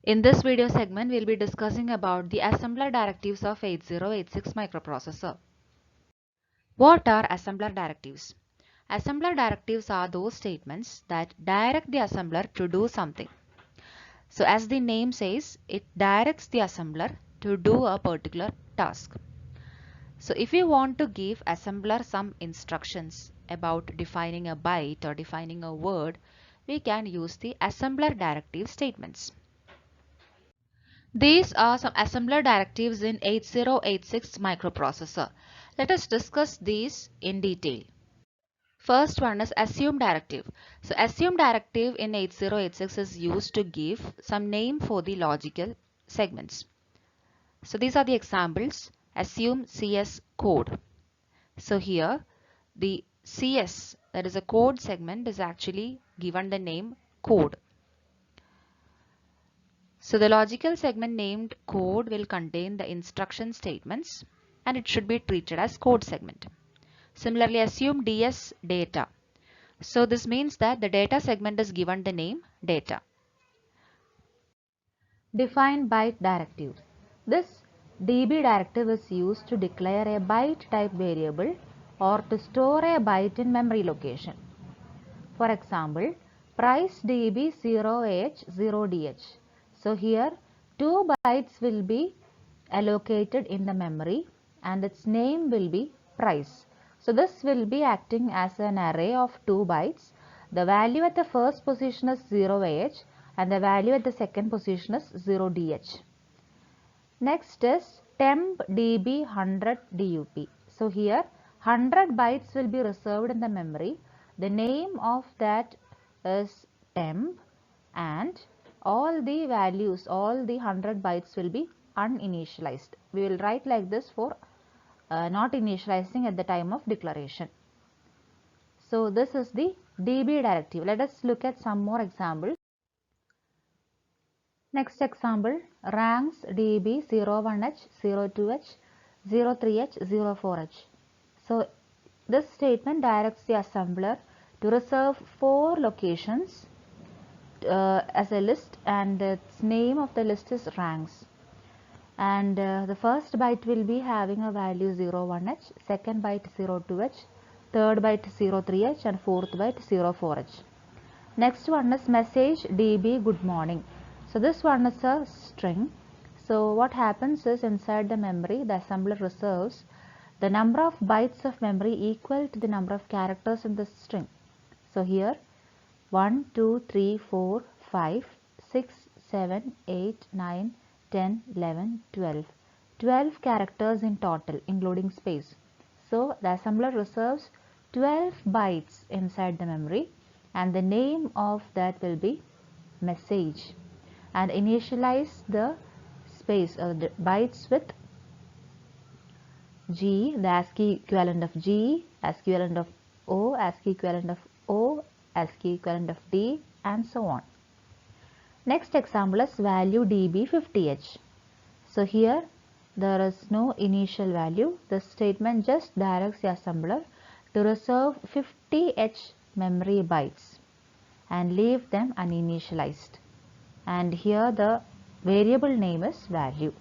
In this video segment, we'll be discussing about the assembler directives of 8086 microprocessor. What are assembler directives? Assembler directives are those statements that direct the assembler to do something. So as the name says, it directs the assembler to do a particular task. So if you want to give assembler some instructions about defining a byte or defining a word, we can use the assembler directive statements. These are some assembler directives in 8086 microprocessor. Let us discuss these in detail. First one is assume directive. So assume directive in 8086 is used to give some name for the logical segments. So these are the examples. Assume CS code. So here the CS, that is a code segment, is actually given the name code. So the logical segment named code will contain the instruction statements and it should be treated as code segment. Similarly, assume DS data. So this means that the data segment is given the name data. Define byte directive. This DB directive is used to declare a byte type variable or to store a byte in memory location. For example, price DB 0H 0DH. So here 2 bytes will be allocated in the memory and its name will be price. So this will be acting as an array of 2 bytes. The value at the first position is 0H and the value at the second position is 0DH. Next is temp DB 100 DUP. So here 100 bytes will be reserved in the memory. The name of that is temp and all the values, all the 100 bytes will be uninitialized. We will write like this for not initializing at the time of declaration. So this is the DB directive. Let us look at some more examples. Next example, ranks DB 01H, 02H, 03H, 04H. So this statement directs the assembler to reserve 4 locations as a list and its name of the list is ranks. And the first byte will be having a value 01H, second byte 02H, third byte 03H and fourth byte 04H. Next one is message DB good morning. So this one is a string. So what happens is inside the memory the assembler reserves the number of bytes of memory equal to the number of characters in the string. So here 1, 2, 3, 4, 5, 6, 7, 8, 9, 10, 11, 12. 12 characters in total including space. So the assembler reserves 12 bytes inside the memory and the name of that will be message and initialize the space or the bytes with G, the ASCII equivalent of G, ASCII equivalent of O, ASCII equivalent of O, ASCII equivalent of D and so on. Next example is value DB 50H. So here there is no initial value. This statement just directs the assembler to reserve 50H memory bytes and leave them uninitialized. And here the variable name is value.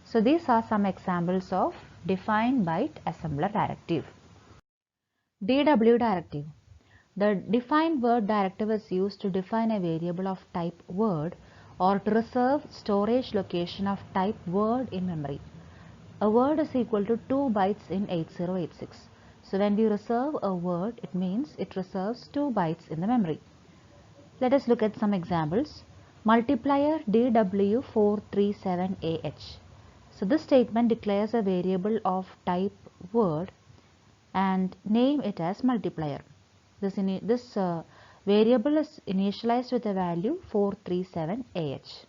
So these are some examples of define byte assembler directive. DW directive. The define word directive is used to define a variable of type word or to reserve storage location of type word in memory. A word is equal to 2 bytes in 8086. So when we reserve a word, it means it reserves 2 bytes in the memory. Let us look at some examples. Multiplier DW437AH. So this statement declares a variable of type word and name it as multiplier. This variable is initialized with a value 437AH.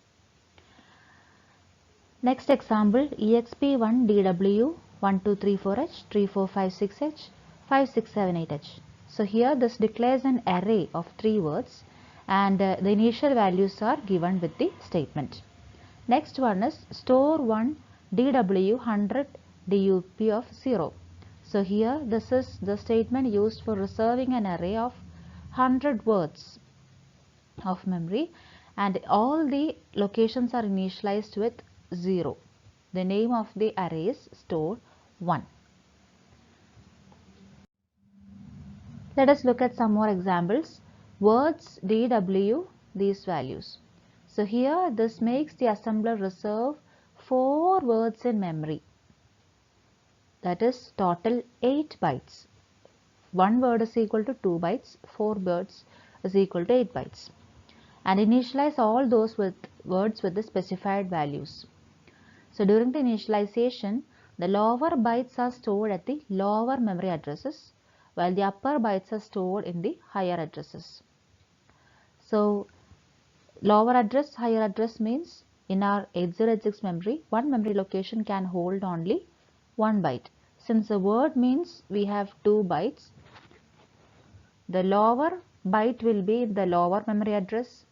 Next example, EXP1DW1234H, 3456H, 5678H. So here this declares an array of 3 words and the initial values are given with the statement. Next one is store 1 DW100 DUP of 0. So here this is the statement used for reserving an array of 100 words of memory and all the locations are initialized with 0. The name of the array is stored 1. Let us look at some more examples. Words DW these values. So here this makes the assembler reserve 4 words in memory. That is total 8 bytes. One word is equal to 2 bytes, 4 words is equal to 8 bytes. And initialize all those words with the specified values. So during the initialization, the lower bytes are stored at the lower memory addresses, while the upper bytes are stored in the higher addresses. So lower address, higher address means in our 8086 memory, one memory location can hold only 1 byte. Since the word means we have 2 bytes, the lower byte will be in the lower memory address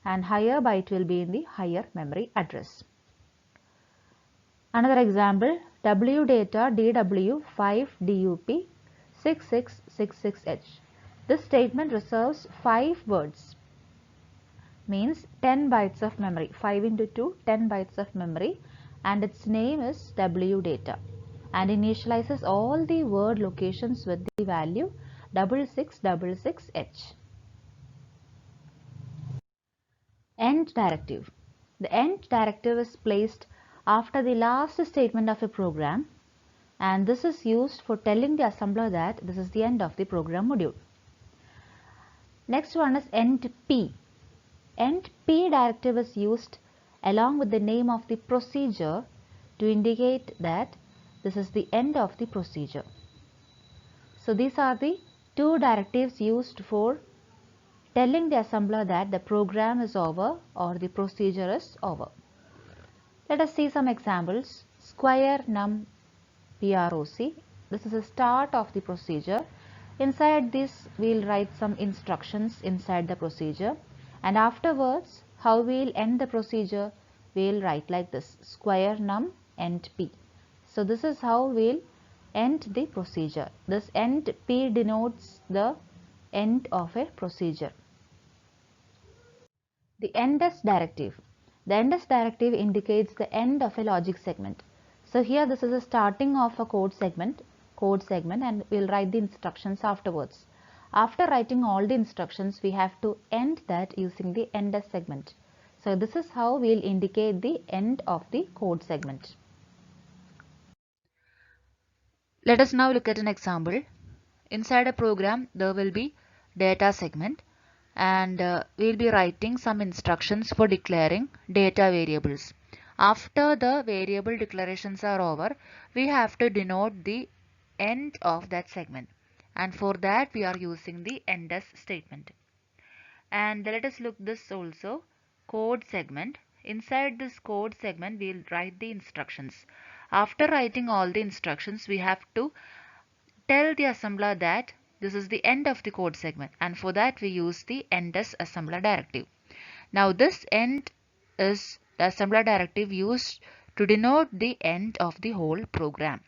and higher byte will be in the higher memory address. Another example, wdata dw5dup 6666h. This statement reserves 5 words, means 10 bytes of memory, 5 into 2, 10 bytes of memory, and its name is wdata, and initializes all the word locations with the value 6666h. End directive. The end directive is placed after the last statement of a program, and this is used for telling the assembler that this is the end of the program module. Next one is end P. End P directive is used along with the name of the procedure to indicate that this is the end of the procedure. So these are the two directives used for telling the assembler that the program is over or the procedure is over. Let us see some examples. Square num PROC. This is the start of the procedure. Inside this we will write some instructions inside the procedure, and afterwards how we will end the procedure, we will write like this: square num end P. So this is how we will end the procedure. This end P denotes the end of a procedure. The endless directive. The endless directive indicates the end of a logic segment. So here this is the starting of a code segment, and we'll write the instructions afterwards. After writing all the instructions, we have to end that using the endless segment. So this is how we'll indicate the end of the code segment. Let us now look at an example. Inside a program, there will be data segment, and we'll be writing some instructions for declaring data variables. After the variable declarations are over, we have to denote the end of that segment, and for that we are using the endless statement. And let us look this also, code segment. Inside this code segment, we will write the instructions. After writing all the instructions, we have to tell the assembler that this is the end of the code segment, and for that we use the endless assembler directive. Now this end is the assembler directive used to denote the end of the whole program.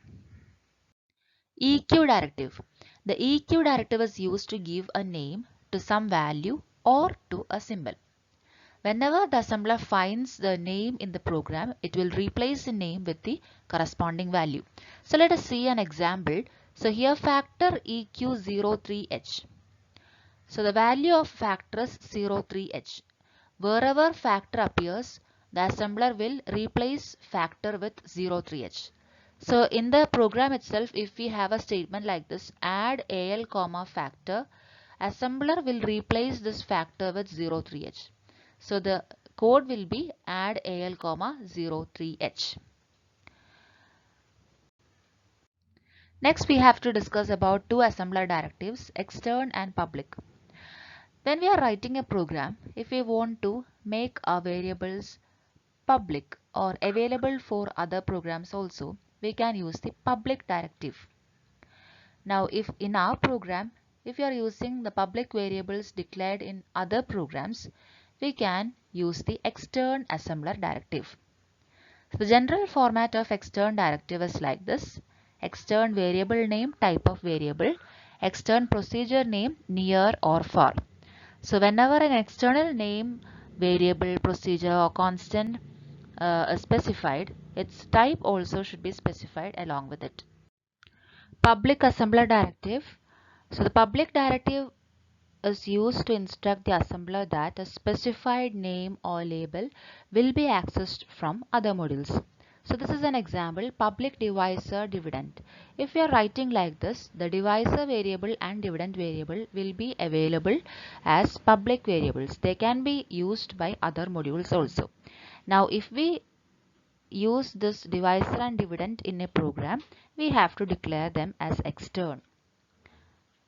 EQ directive. The EQ directive is used to give a name to some value or to a symbol. Whenever the assembler finds the name in the program, it will replace the name with the corresponding value. So let us see an example. So here factor EQ03H. So the value of factor is 03H. Wherever factor appears, the assembler will replace factor with 03H. So in the program itself, if we have a statement like this, add AL comma factor, assembler will replace this factor with 03H. So the code will be add AL comma 03H. Next we have to discuss about two assembler directives, extern and public. When we are writing a program, if we want to make our variables public or available for other programs also, we can use the public directive. Now if in our program, if you are using the public variables declared in other programs, we can use the extern assembler directive. So the general format of extern directive is like this: extern variable name, type of variable, extern procedure name, near or far. So whenever an external name variable, procedure or constant is specified, its type also should be specified along with it. Public assembler directive. So the public directive is used to instruct the assembler that a specified name or label will be accessed from other modules. So this is an example, public divisor dividend. If you are writing like this, the divisor variable and dividend variable will be available as public variables. They can be used by other modules also. Now if we use this divisor and dividend in a program, we have to declare them as extern.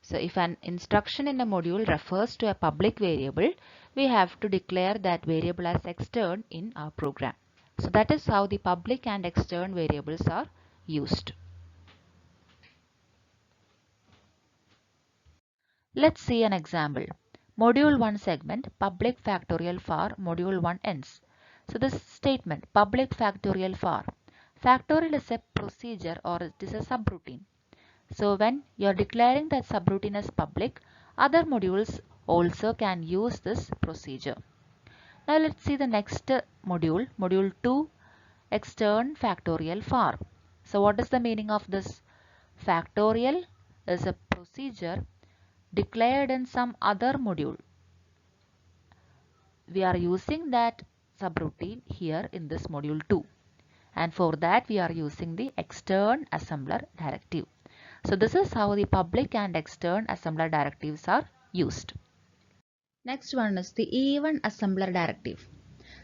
So if an instruction in a module refers to a public variable, we have to declare that variable as extern in our program. So that is how the public and extern variables are used. Let's see an example. Module 1 segment public factorial for module 1 ends. So this statement public factorial for. Factorial is a procedure or it is a subroutine. So when you are declaring that subroutine as public, other modules also can use this procedure. Now let's see the next module, module 2, extern factorial for. So what is the meaning of this? Factorial is a procedure declared in some other module. We are using that subroutine here in this module 2. And for that we are using the extern assembler directive. So this is how the public and extern assembler directives are used. Next one is the even assembler directive.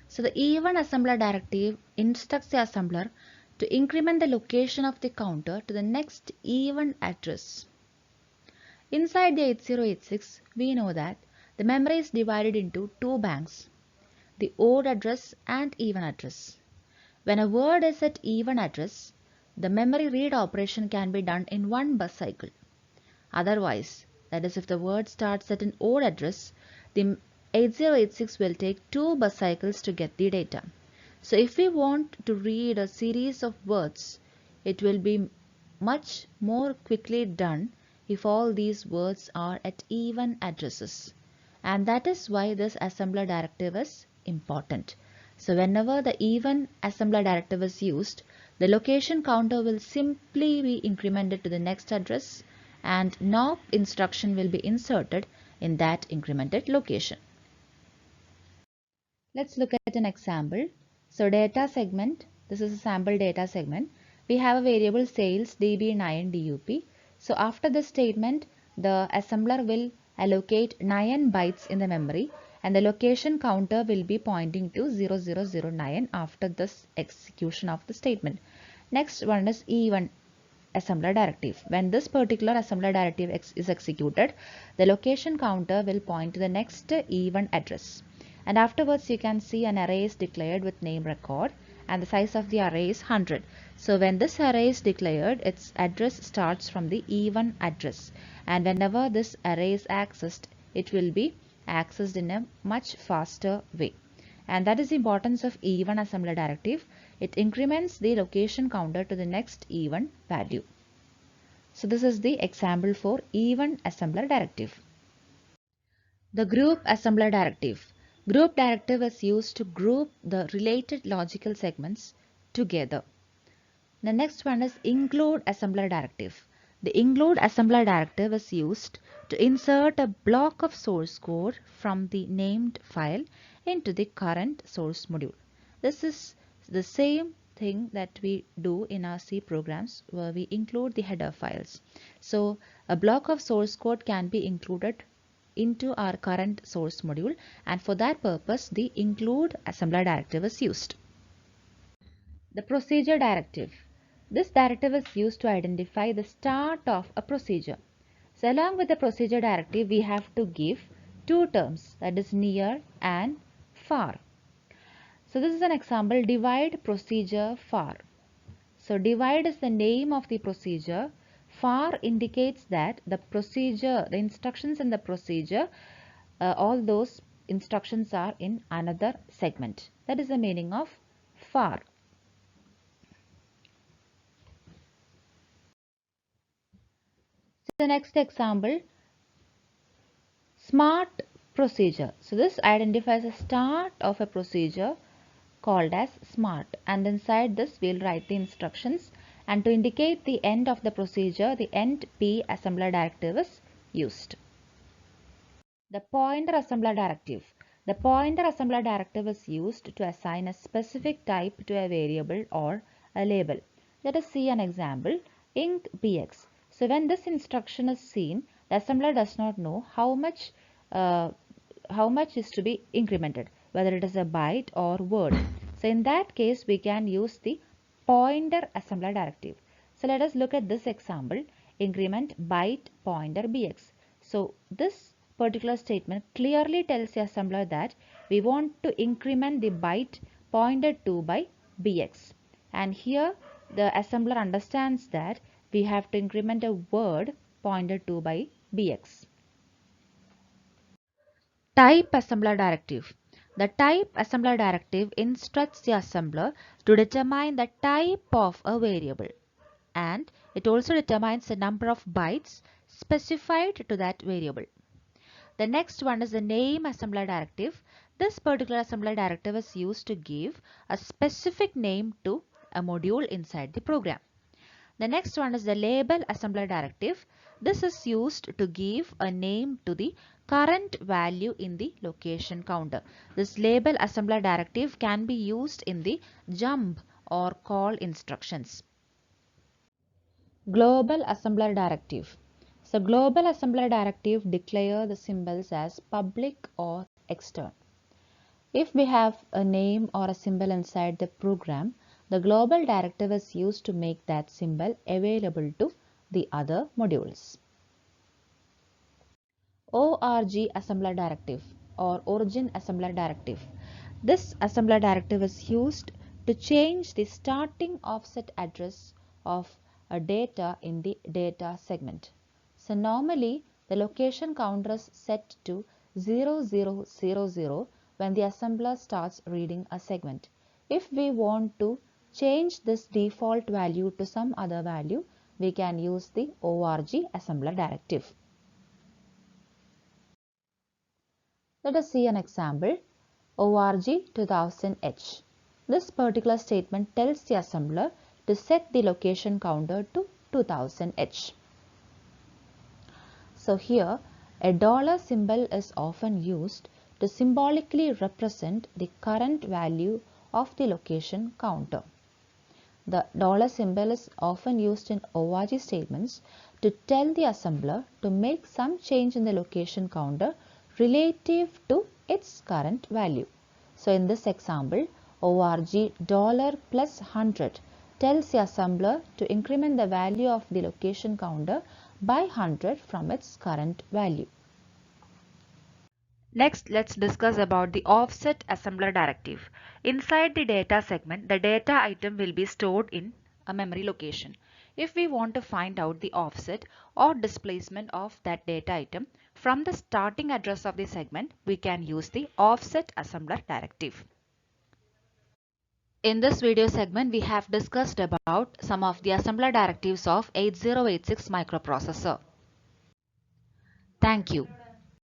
So the even assembler directive instructs the assembler to increment the location of the counter to the next even address. Inside the 8086, we know that the memory is divided into two banks, the odd address and even address. When a word is at even address, the memory read operation can be done in one bus cycle. Otherwise, that is if the word starts at an odd address, the 8086 will take two bus cycles to get the data. So if we want to read a series of words, it will be much more quickly done if all these words are at even addresses. And that is why this assembler directive is important. So whenever the even assembler directive is used, the location counter will simply be incremented to the next address and NOP instruction will be inserted in that incremented location. Let's look at an example. So data segment, this is a sample data segment. We have a variable sales db9 dup. So after this statement, the assembler will allocate 9 bytes in the memory and the location counter will be pointing to 0009 after this execution of the statement. Next one is even assembler directive. When this particular assembler directive is executed, the location counter will point to the next even address. And afterwards you can see an array is declared with name record and the size of the array is 100. So when this array is declared, its address starts from the even address, and whenever this array is accessed, it will be accessed in a much faster way. And that is the importance of even assembler directive. It increments the location counter to the next even value. So this is the example for even assembler directive. The group assembler directive. Group directive is used to group the related logical segments together. The next one is include assembler directive. The include assembler directive is used to insert a block of source code from the named file into the current source module. This is the same thing that we do in our C programs where we include the header files. So a block of source code can be included into our current source module, and for that purpose the include assembler directive is used. The procedure directive. This directive is used to identify the start of a procedure. So along with the procedure directive, we have to give two terms, that is near and far. So this is an example, divide procedure far. So divide is the name of the procedure. Far indicates that the procedure, the instructions in the procedure, all those instructions are in another segment. That is the meaning of far. So the next example, smart procedure. So this identifies the start of a procedure called as SMART, and inside this we'll write the instructions, and to indicate the end of the procedure the end P assembler directive is used. The pointer assembler directive. The pointer assembler directive is used to assign a specific type to a variable or a label. Let us see an example, inc px. So when this instruction is seen, the assembler does not know how much is to be incremented, whether it is a byte or word. So in that case, we can use the pointer assembler directive. So let us look at this example, increment byte pointer bx. So this particular statement clearly tells the assembler that we want to increment the byte pointed to by bx. And here the assembler understands that we have to increment a word pointed to by bx. Type assembler directive. The type assembler directive instructs the assembler to determine the type of a variable, and it also determines the number of bytes specified to that variable. The next one is the name assembler directive. This particular assembler directive is used to give a specific name to a module inside the program. The next one is the label assembler directive. This is used to give a name to the current value in the location counter. This label assembler directive can be used in the jump or call instructions. Global assembler directive. So global assembler directive declare the symbols as public or external. If we have a name or a symbol inside the program, the global directive is used to make that symbol available to the other modules. ORG assembler directive or origin assembler directive. This assembler directive is used to change the starting offset address of a data in the data segment. So normally the location counter is set to 0000 when the assembler starts reading a segment. If we want to change this default value to some other value, we can use the ORG assembler directive. Let us see an example, ORG 2000H. This particular statement tells the assembler to set the location counter to 2000H. So here a dollar symbol is often used to symbolically represent the current value of the location counter. The dollar symbol is often used in ORG statements to tell the assembler to make some change in the location counter relative to its current value. So in this example, ORG $+100 tells the assembler to increment the value of the location counter by 100 from its current value. Next, let's discuss about the offset assembler directive. Inside the data segment, the data item will be stored in a memory location. If we want to find out the offset or displacement of that data item from the starting address of the segment, we can use the offset assembler directive. In this video segment, we have discussed about some of the assembler directives of 8086 microprocessor. Thank you.